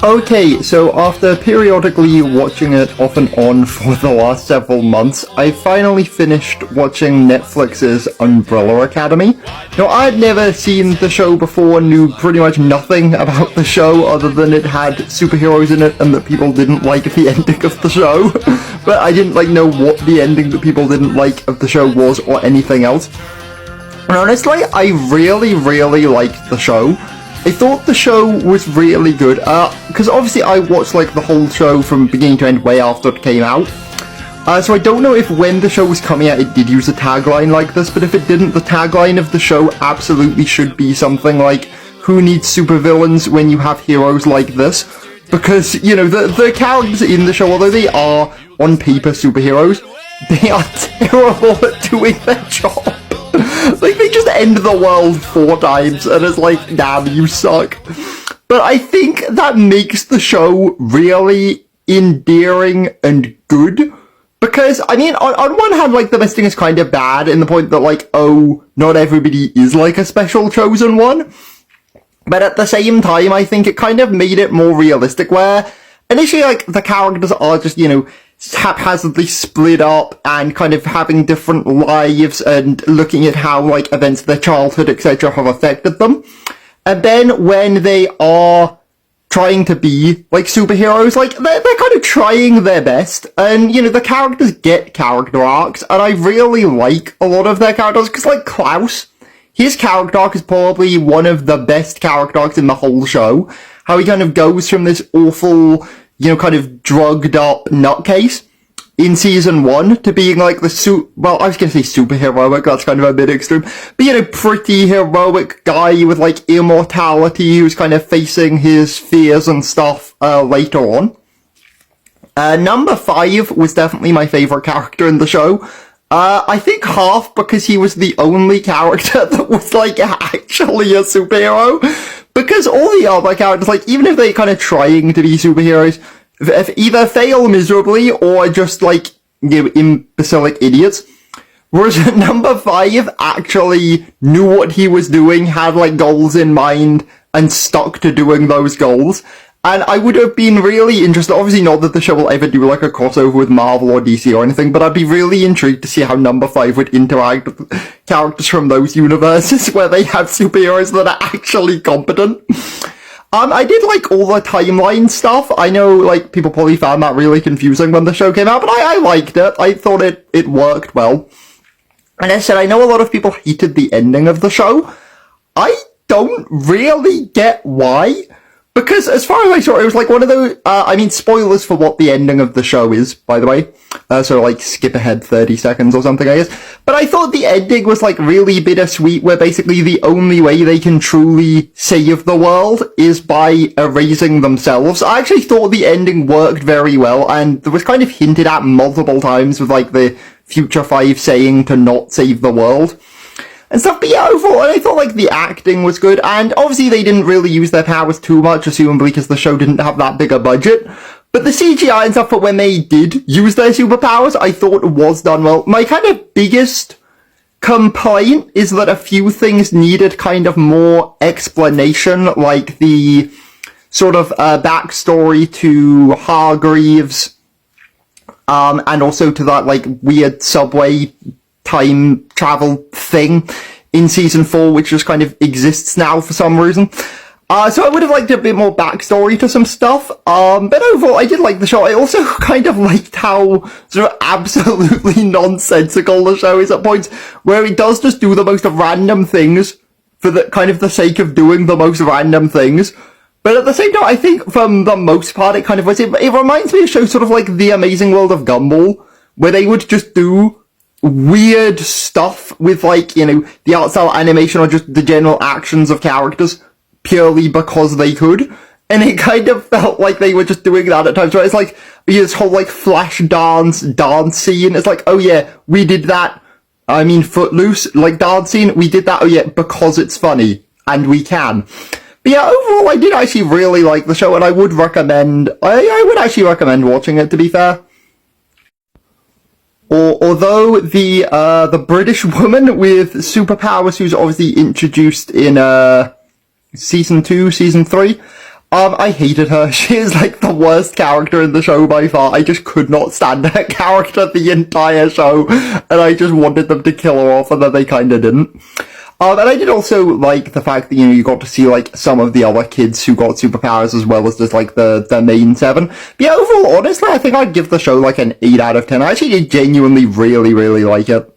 Okay, so after periodically watching it off and on for the last several months, I finally finished watching Netflix's Umbrella Academy. Now, I had never seen the show before, knew pretty much nothing about the show other than it had superheroes in it and that people didn't like the ending of the show. But I didn't know what the ending that people didn't like of the show was or anything else. And honestly, I really liked the show. I thought the show was really good, because obviously I watched the whole show from beginning to end way after it came out. So I don't know if when the show was coming out it did use a tagline like this, but if it didn't, the tagline of the show absolutely should be something like, "Who needs supervillains when you have heroes like this?" Because, the characters in the show, although they are, on paper, superheroes, they are terrible at doing their job. They just end the world 4 times, and it's like, damn, you suck. But I think that makes the show really endearing and good. Because, I mean, on one hand, the messaging is kind of bad, in the point that, oh, not everybody is, a special chosen one. But at the same time, I think it kind of made it more realistic, where initially, the characters are just, haphazardly split up and kind of having different lives and looking at how, events of their childhood, etc. have affected them. And then when they are trying to be, superheroes, they're kind of trying their best. And, the characters get character arcs, and I really like a lot of their characters, because, Klaus, his character arc is probably one of the best character arcs in the whole show. How he kind of goes from this awful, kind of drugged up nutcase in season 1 to being I was gonna say super heroic, that's kind of a bit extreme, but pretty heroic guy with immortality who's kind of facing his fears and stuff later on. Number 5 was definitely my favourite character in the show. I think half because he was the only character that was actually a superhero. Because all the other characters, even if they're kind of trying to be superheroes, if either fail miserably or just, imbecilic idiots. Whereas number 5 actually knew what he was doing, had, goals in mind, and stuck to doing those goals. And I would have been really interested, obviously not that the show will ever do, a crossover with Marvel or DC or anything, but I'd be really intrigued to see how number 5 would interact with characters from those universes where they have superheroes that are actually competent. I did all the timeline stuff. I know, people probably found that really confusing when the show came out, but I liked it. I thought it worked well. And as I said, I know a lot of people hated the ending of the show. I don't really get why. Because, as far as I saw, it was one of those, spoilers for what the ending of the show is, by the way. So, skip ahead 30 seconds or something, I guess. But I thought the ending was, really bittersweet, where basically the only way they can truly save the world is by erasing themselves. I actually thought the ending worked very well, and it was kind of hinted at multiple times with, the Future 5 saying to not save the world and stuff. But yeah, overall, I thought, the acting was good, and obviously they didn't really use their powers too much, assumably because the show didn't have that big a budget. But the CGI and stuff for when they did use their superpowers, I thought was done well. My kind of biggest complaint is that a few things needed kind of more explanation, like the sort of backstory to Hargreaves, and also to that, weird subway time travel thing in season 4, which just kind of exists now for some reason. So I would have liked a bit more backstory to some stuff, but overall I did like the show. I also kind of liked how sort of absolutely nonsensical the show is at points, where it does just do the most random things for the kind of the sake of doing the most random things. But at the same time, I think for the most part it kind of was, it reminds me of shows sort of like The Amazing World of Gumball, where they would just do weird stuff with the art style, animation, or just the general actions of characters purely because they could. And it kind of felt like they were just doing that at times, right? It's this whole flash dance scene. It's oh yeah, we did that. I mean, Footloose, dance scene, we did that, oh yeah, because it's funny. And we can. But yeah, overall I did actually really like the show, and I would recommend, I would actually recommend watching it, to be fair. Although the British woman with superpowers, who's obviously introduced in season 2, season 3, I hated her. She is like the worst character in the show by far. I just could not stand her character the entire show, and I just wanted them to kill her off, and then they kinda didn't. And I did also like the fact that, you got to see, like, some of the other kids who got superpowers as well as just, like, the main 7. But yeah, overall, honestly, I think I'd give the show, like, an 8 out of 10. I actually genuinely really, really like it.